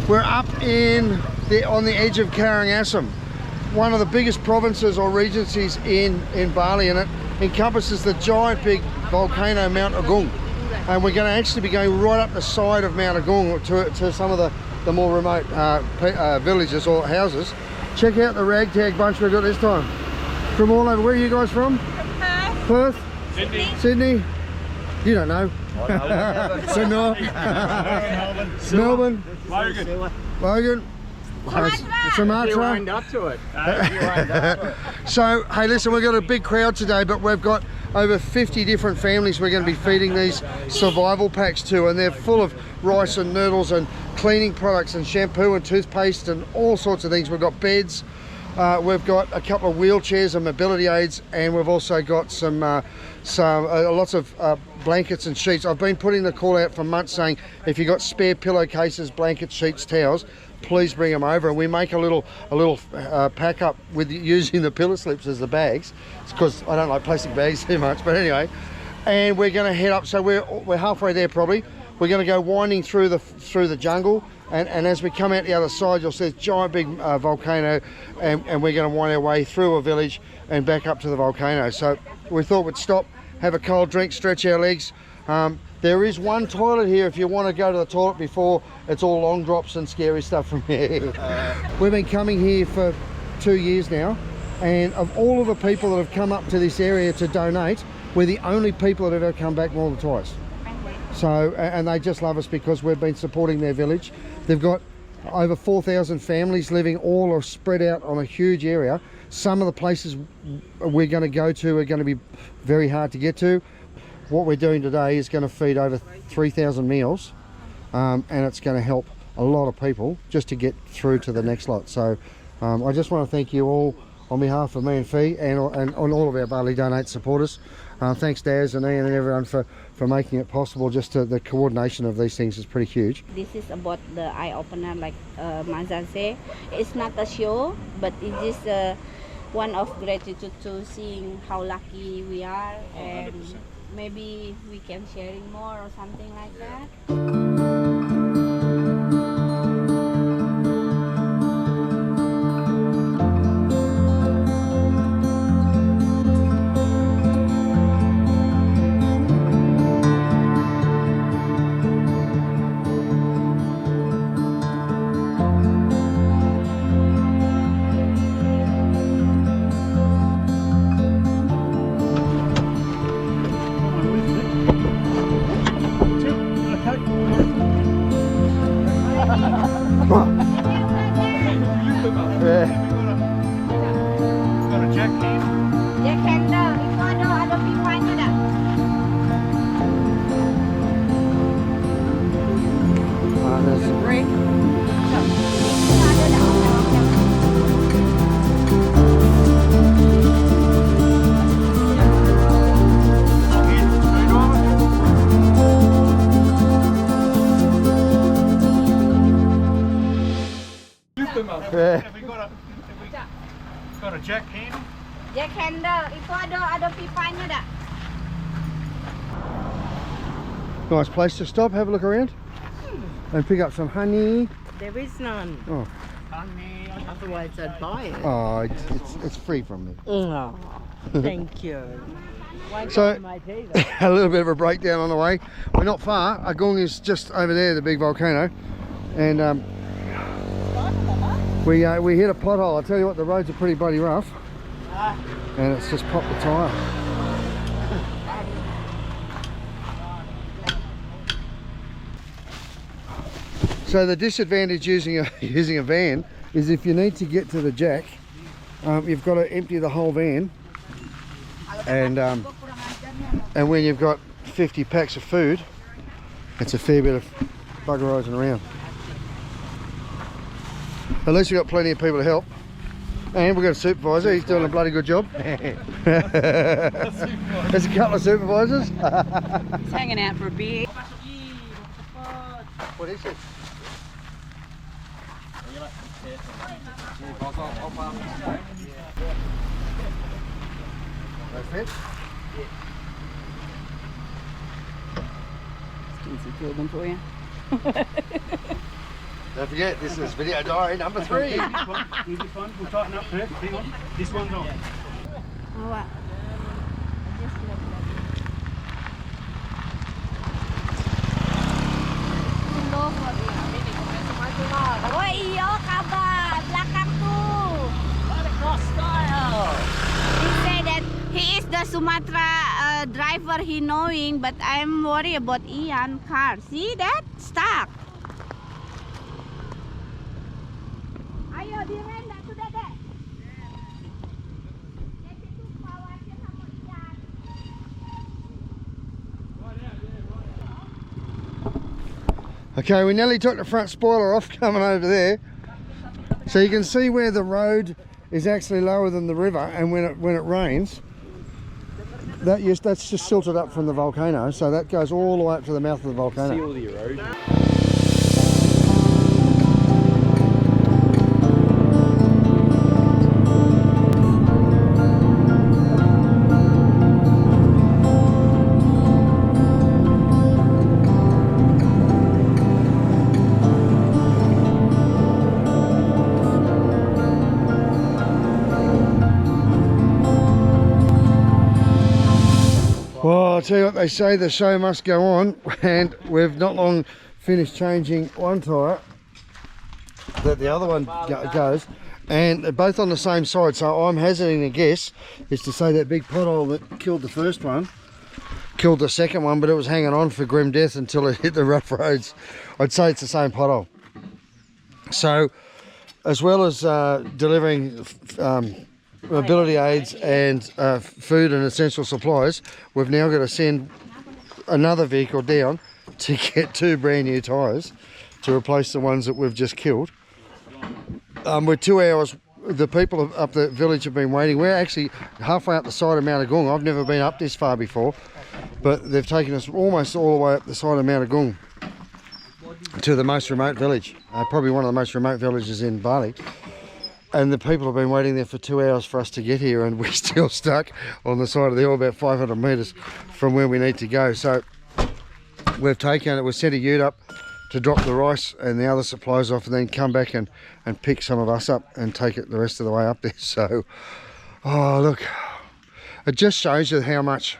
We're up on the edge of Karangasem, one of the biggest provinces or regencies in Bali, and it encompasses the giant big volcano Mt Agung. And we're going to actually be going right up the side of Mt Agung to some of the more remote villages or houses. Check out the ragtag bunch we've got this time. From all over. Where are you guys from? From Perth. Perth? Sydney. Sydney? You don't know. Sydney. Melbourne. Logan. Sumatra. You wind up to it. So, hey, listen, we've got a big crowd today, but we've got over 50 different families we're going to be feeding these survival packs to, and they're full of rice and noodles and cleaning products and shampoo and toothpaste and all sorts of things. We've got beds, we've got a couple of wheelchairs and mobility aids, and we've also got some lots of blankets and sheets. I've been putting the call out for months saying if you've got spare pillowcases, blankets, sheets, towels, please bring them over, and we make a little pack up with using the pillow slips as the bags. It's because I don't like plastic bags too much, but anyway. And we're going to head up, so we're halfway there probably. We're going to go winding through the jungle, and as we come out the other side, you'll see this giant big volcano, and we're going to wind our way through a village and back up to the volcano. So we thought we'd stop, have a cold drink, stretch our legs. There is one toilet here if you want to go to the toilet before it's all long drops and scary stuff from here. We've been coming here for 2 years now, and of all of the people that have come up to this area to donate, we're the only people that have ever come back more than twice. So, and they just love us because we've been supporting their village. They've got over 4,000 families living all or spread out on a huge area. Some of the places we're going to go to are going to be very hard to get to. What we're doing today is going to feed over 3,000 meals, and it's going to help a lot of people just to get through to the next lot. So I just want to thank you all on behalf of me and Fee and on all of our Bali Donate supporters. Thanks Daz and Ian and everyone for making it possible. Just the coordination of these things is pretty huge. This is about the eye opener, like Mazan say. It's not a show, but it is one of gratitude to seeing how lucky we are, and maybe we can sharing more or something like that. Have we got a jack handle? Jack handle. Itu ada pipanya dah. Nice place to stop, have a look around, and pick up some honey. There is none. Oh, Honey, otherwise I'd buy it. oh it's free from me. Oh, thank you. So, a little bit of a breakdown on the way. We're not far. Agung is just over there, the big volcano, and we hit a pothole. I tell you what, the roads are pretty bloody rough, and it's just popped the tyre. So the disadvantage using a van is if you need to get to the jack, you've got to empty the whole van, and when you've got 50 packs of food, it's a fair bit of buggerising around. At least we've got plenty of people to help, and we've got a supervisor. He's doing a bloody good job. There's a couple of supervisors. He's hanging out for a beer. What is it? No fit? Can see them for you. Don't forget, this is video diary number 3. This one, we'll tighten up first. Hang on. This one's on. Oh, I just love that. Hello, oh, iyo, kabar. Belakang tuh. He said that he is the Sumatra driver, he knowing, but I'm worried about Ian car. See that? Stuck. Ayo, direnda tuh Dede. Jadi tuh khawatir sama Ian. Okay, we nearly took the front spoiler off coming over there. So you can see where the road is actually lower than the river, and when it rains, that's just silted up from the volcano, so that goes all the way up to the mouth of the volcano. See all the erosion. Well, I'll tell you what they say, the show must go on, and we've not long finished changing one tyre that the other one goes, and they're both on the same side, so I'm hazarding a guess is to say that big pothole that killed the first one killed the second one, but it was hanging on for grim death until it hit the rough roads. I'd say it's the same pothole. So as well as delivering mobility aids and food and essential supplies, we've now got to send another vehicle down to get 2 brand new tyres to replace the ones that we've just killed. We're 2 hours, the people up the village have been waiting. We're actually halfway up the side of Mt Agung. I've never been up this far before, but they've taken us almost all the way up the side of Mt Agung to the most remote village, probably one of the most remote villages in Bali. And the people have been waiting there for 2 hours for us to get here, and we're still stuck on the side of the hill about 500 metres from where we need to go. So we've sent a ute up to drop the rice and the other supplies off, and then come back and pick some of us up and take it the rest of the way up there. So, oh look, it just shows you how much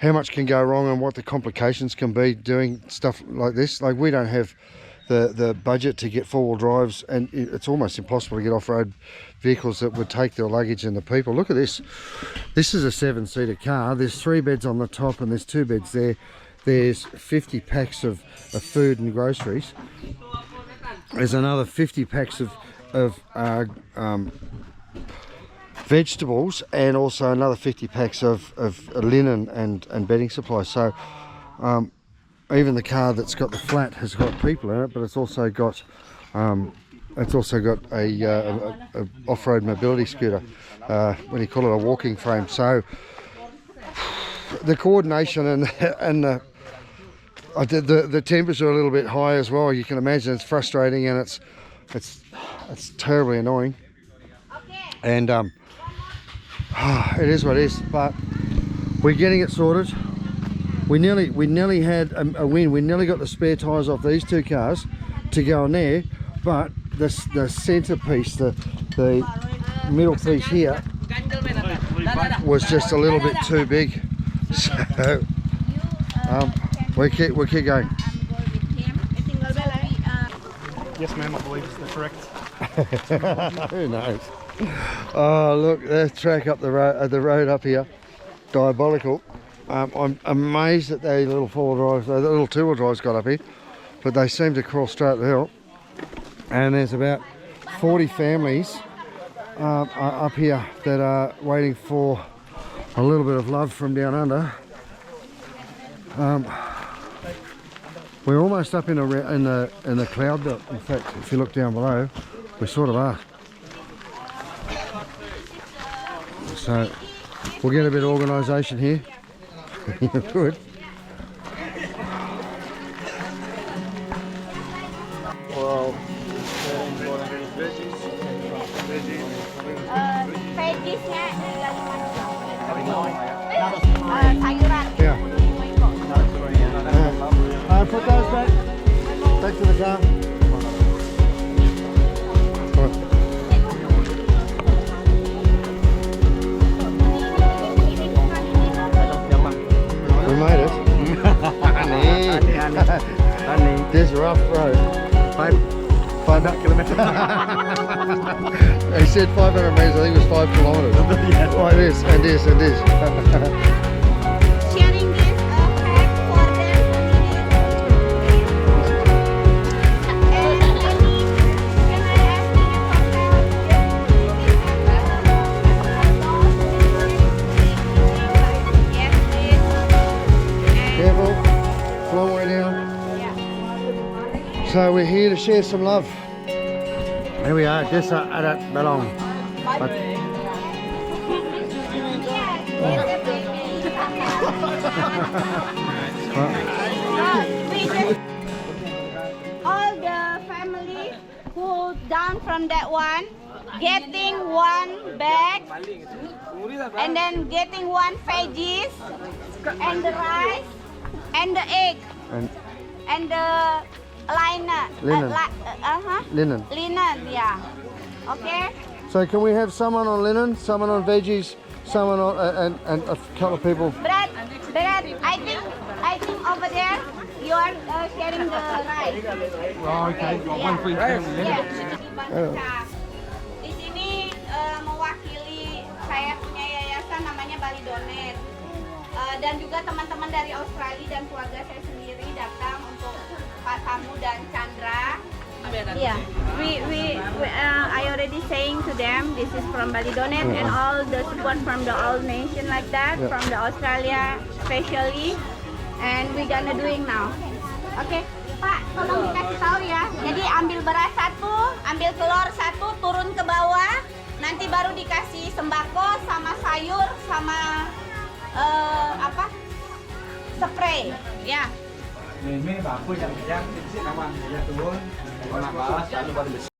can go wrong and what the complications can be doing stuff like this. Like, we don't have the budget to get 4-wheel drives, and it's almost impossible to get off-road vehicles that would take the luggage and the people. Look at this. This is a 7-seater car. There's 3 beds on the top and there's 2 beds there. There's 50 packs of food and groceries. There's another 50 packs of vegetables, and also another 50 packs of linen and bedding supplies. So even the car that's got the flat has got people in it, but it's also got a off-road mobility scooter. What do you call it? A walking frame. So the coordination and the tempers are a little bit high as well. You can imagine it's frustrating, and it's terribly annoying. And it is what it is. But we're getting it sorted. We nearly had a win. We nearly got the spare tyres off these 2 cars to go on there, but the centre piece, the middle piece here, was just a little bit too big. So we keep going. Yes, ma'am, I believe it's the correct. Who knows? Oh look, the track up the road up here, diabolical. I'm amazed that the little 4-wheel drives, the little 2-wheel drives got up here, but they seem to crawl straight up the hill. And there's about 40 families up here that are waiting for a little bit of love from down under. We're almost up in the cloud belt. In fact, if you look down below, we sort of are. So we'll get a bit of organisation here. Good. Well, yeah. Put those back to the car. 500 kilometers. He said 500 meters, I think it was 5 kilometers. Yeah. Like this, and this, and this. Sharing this pack for them. And can I ask you for yes, please. And Careful, long way down. yeah. So we're here to share some love. Here we are, just at Balong. All the family who down from that one, getting one bag, and then getting one veggies, and the rice, and the egg, and the liner. Linen. Linen. Linen, yeah. Okay. So can we have someone on linen, someone on veggies, someone on, and a couple of people? Brad, I think over there you are sharing the rice. Oh, okay. Got one for each family. Yeah. Di sini mewakili saya punya yayasan namanya Bali Donate. Dan juga teman-teman dari Australia dan keluarga saya sendiri datang untuk Pak Tamu dan Chandra. Yeah, I already saying to them this is from Bali Donate and all the support from the all nation like that, from the Australia especially, and we gonna doing now. Oke, Pak, tolong dikasih tahu ya. Jadi ambil beras satu, ambil telur satu, turun ke bawah, nanti baru dikasih sembako sama sayur sama spray, ya. Ini bagus yang sedikit aman. Ya turun. Kalau nafas lalu baru bersih.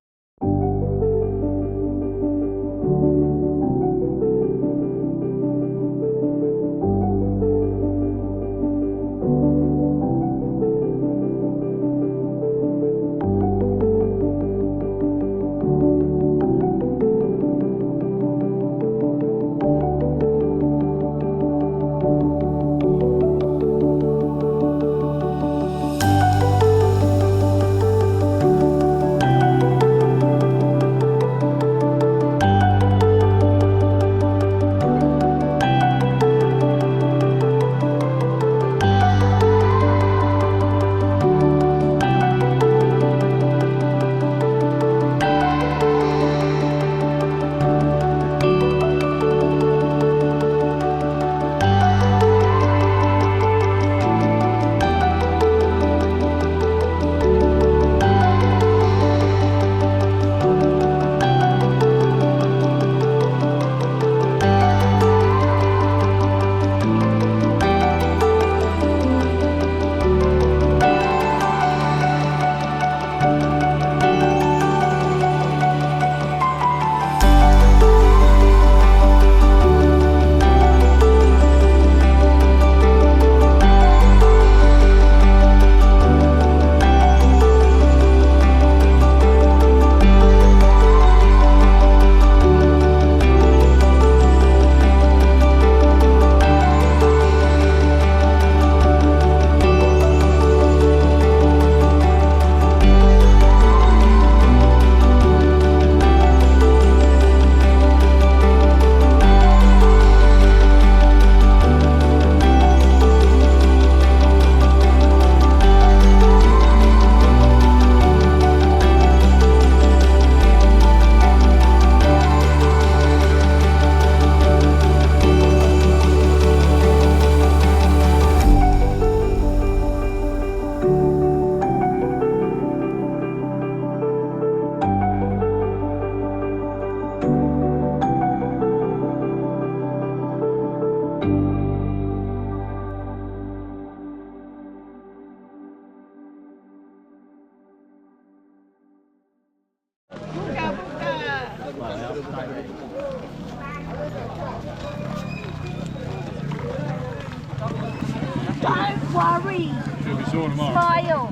Don't worry. She'll be sore tomorrow. Smile.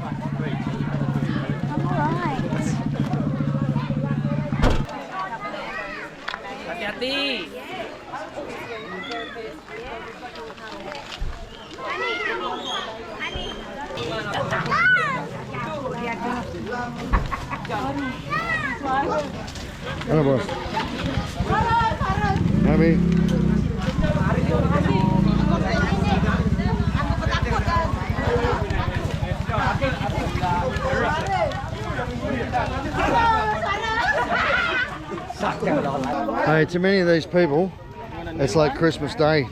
I'm alright. Hati-hati. Ani. Halo bos. Kami. Hey, to many of these people, it's like Christmas Day.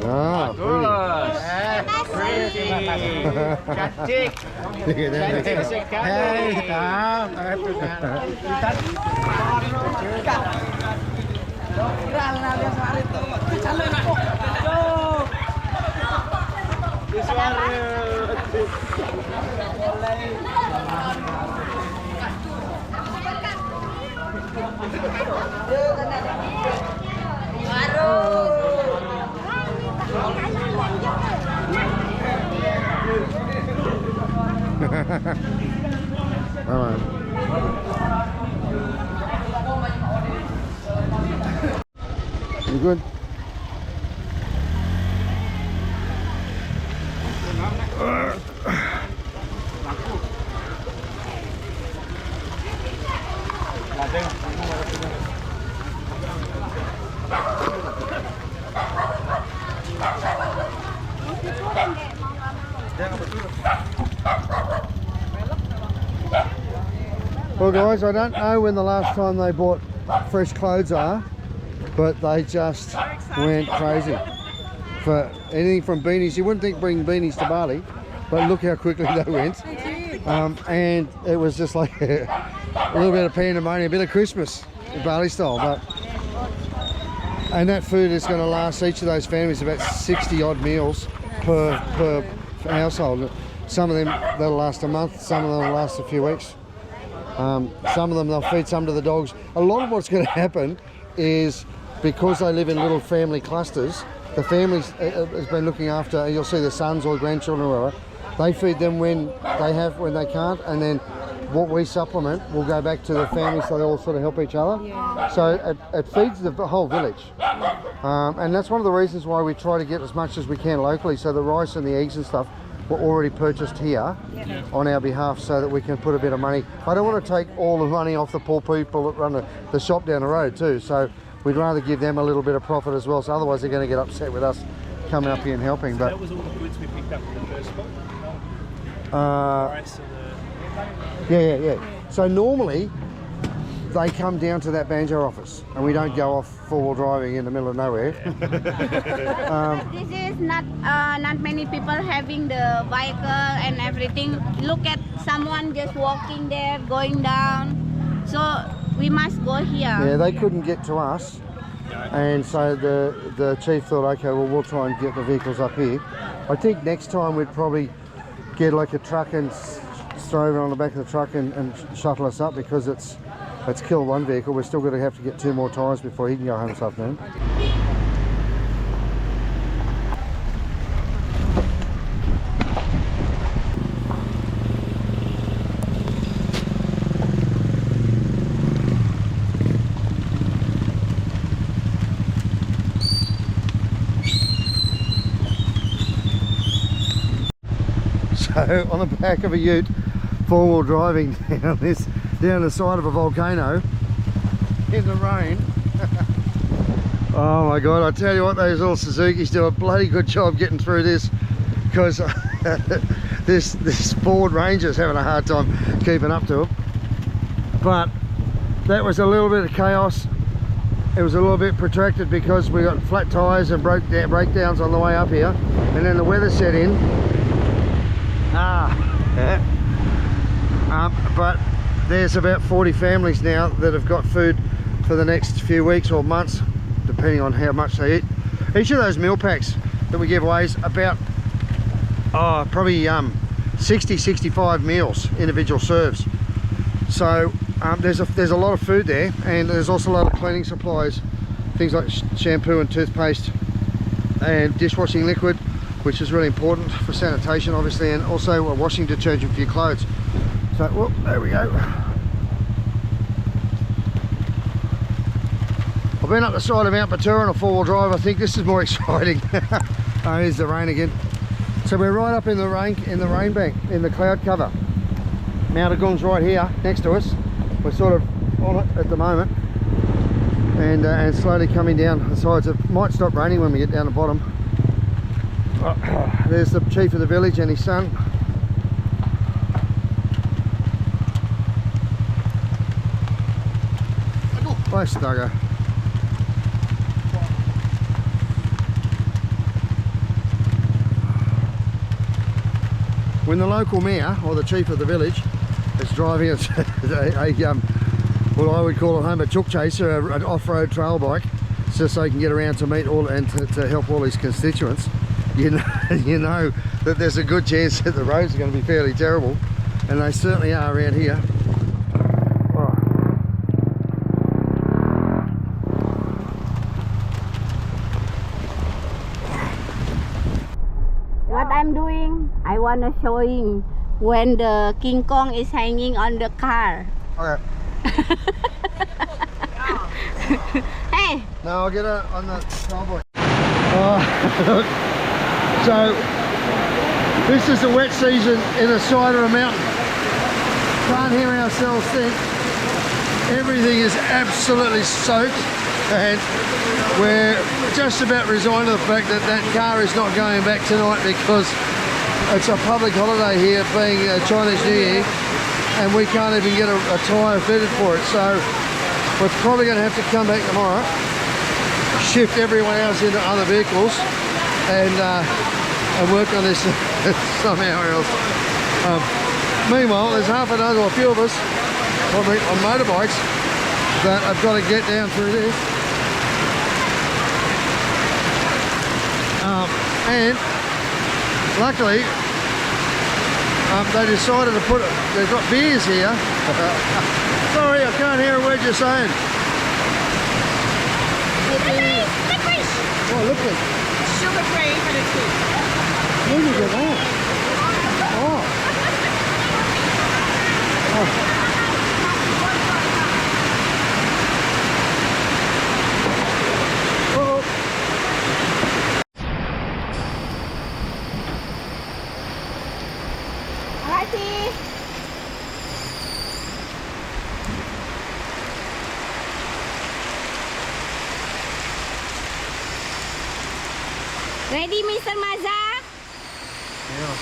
Ah, pretty. Cantik. Cantik sekali. Alright. You good? Well guys, I don't know when the last time they bought fresh clothes are, but they just went crazy. For anything from beanies, you wouldn't think bring beanies to Bali, but look how quickly they went. And it was just like a little bit of pandemonium, a bit of Christmas in Bali style. And that food is going to last each of those families about 60 odd meals per household. Some of them that'll last a month, some of them will last a few weeks. Some of them they'll feed some to the dogs. A lot of what's going to happen is because they live in little family clusters, the families has been looking after, you'll see the sons or grandchildren or whatever, they feed them when they can't, and then what we supplement will go back to the family so they all sort of help each other. Yeah. So it feeds the whole village. And that's one of the reasons why we try to get as much as we can locally, so the rice and the eggs and stuff were already purchased here on our behalf so that we can put a bit of money. I don't want to take all the money off the poor people that run the shop down the road too, so we'd rather give them a little bit of profit as well, so otherwise they're going to get upset with us coming up here and helping. But that was all the goods we picked up in the first spot? Yeah. So normally they come down to that banjo office and we don't go off four-wheel driving in the middle of nowhere. This is not many people having the vehicle and everything. Look at someone just walking there, going down. So we must go here. Yeah, they couldn't get to us, and so the chief thought, okay, well we'll try and get the vehicles up here. I think next time we'd probably get like a truck and throw it on the back of the truck and shuttle us up, because it's killed one vehicle. We're still going to have to get 2 more tyres before he can go home this afternoon. So on the back of a ute, 4-wheel driving down the side of a volcano in the rain. Oh my god, I tell you what, those little Suzukis do a bloody good job getting through this, because this Ford Ranger's having a hard time keeping up to them. But that was a little bit of chaos. It was a little bit protracted because we got flat tyres and breakdowns on the way up here, and then the weather set in. But there's about 40 families now that have got food for the next few weeks or months, depending on how much they eat. Each of those meal packs that we give away is about probably 60-65 meals, individual serves. So there's a lot of food there, and there's also a lot of cleaning supplies, things like shampoo and toothpaste and dishwashing liquid, which is really important for sanitation obviously, and also a washing detergent for your clothes. So, whoop, there we go. I've been up the side of Mount Agung on a 4-wheel drive. I think this is more exciting. Oh, here's the rain again. So we're right up in the rain bank, in the cloud cover. Mt Agung's right here next to us. We're sort of on it at the moment, and slowly coming down the sides. It might stop raining when we get down the bottom. There's the chief of the village and his son. Nice Duggo. When the local mayor, or the chief of the village, is driving what I would call a Homer chook chaser, an off-road trail bike, just so he can get around to meet all and to help all his constituents, you know that there's a good chance that the roads are going to be fairly terrible, and they certainly are around here. What I'm doing, I wanna showing when the King Kong is hanging on the car. Okay. Hey! No, I'll get it on the trail bike. Look. So, this is the wet season in the side of a mountain. Can't hear ourselves think. Everything is absolutely soaked, and we're just about resigned to the fact that that car is not going back tonight because it's a public holiday here, being Chinese New Year, and we can't even get a tyre fitted for it. So we're probably going to have to come back tomorrow, shift everyone else into other vehicles, and work on this somehow else. Meanwhile, there's half a dozen or a few of us on motorbikes that have got to get down through this. And luckily, they decided to put, they've got beers here. Sorry, I can't hear a word you're saying. Oh, look at Sugar free and it's good. look at that. Oh. Oh. Ready, Mr. Maza? Yeah.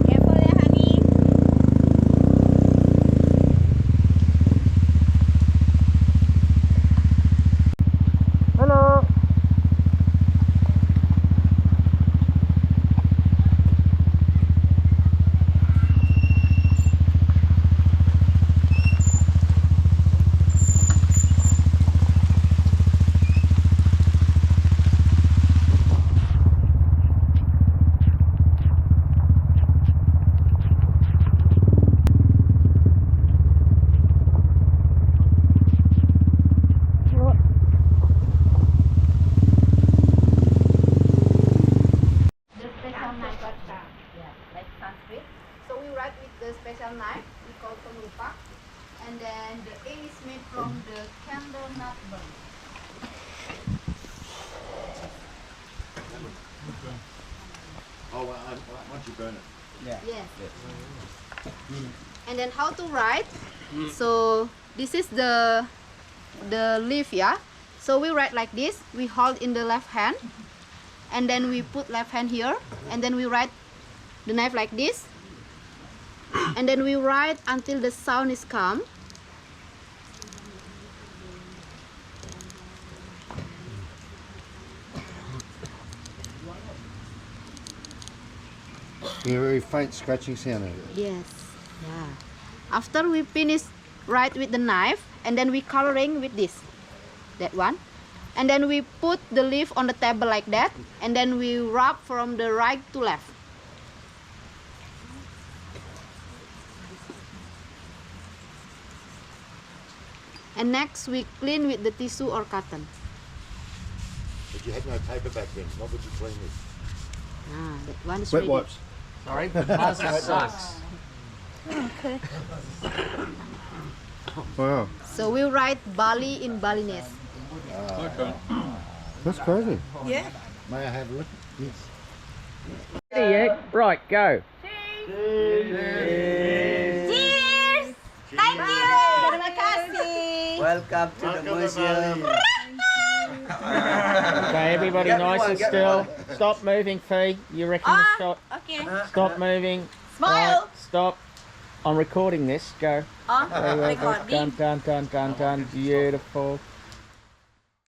Careful, honey. Hello. The special knife we call pelupa, and then the A is made from the candle nut burn. Oh, once you burn it. Yeah. Yes. And then how to write? So this is the leaf, yeah. So we write like this. We hold in the left hand, and then we put left hand here, and then we write the knife like this. And then we write until the sound is calm. You hear a very faint scratching sound out of it. Yes. Yeah. After we finish write with the knife, and then we coloring with this, that one, and then we put the leaf on the table like that, and then we rub from the right to left. And next we clean with the tissue or cotton. You had no paper back then. What would you clean with? Ah, that one is Wet ready. wipes. Sorry, plastic socks. Okay. Wow, So we'll write Bali in Balinese. that's crazy. Yeah. May I have a look? Yes. Right, go. Cheers! Thank you! Terima kasih! Welcome to the museum. Okay, everybody nice and still. Stop moving, Fee. You reckon the shot? Okay. Stop moving. Smile! Right, stop. I'm recording this. Go. Oh, Very well, recording. Done. Beautiful.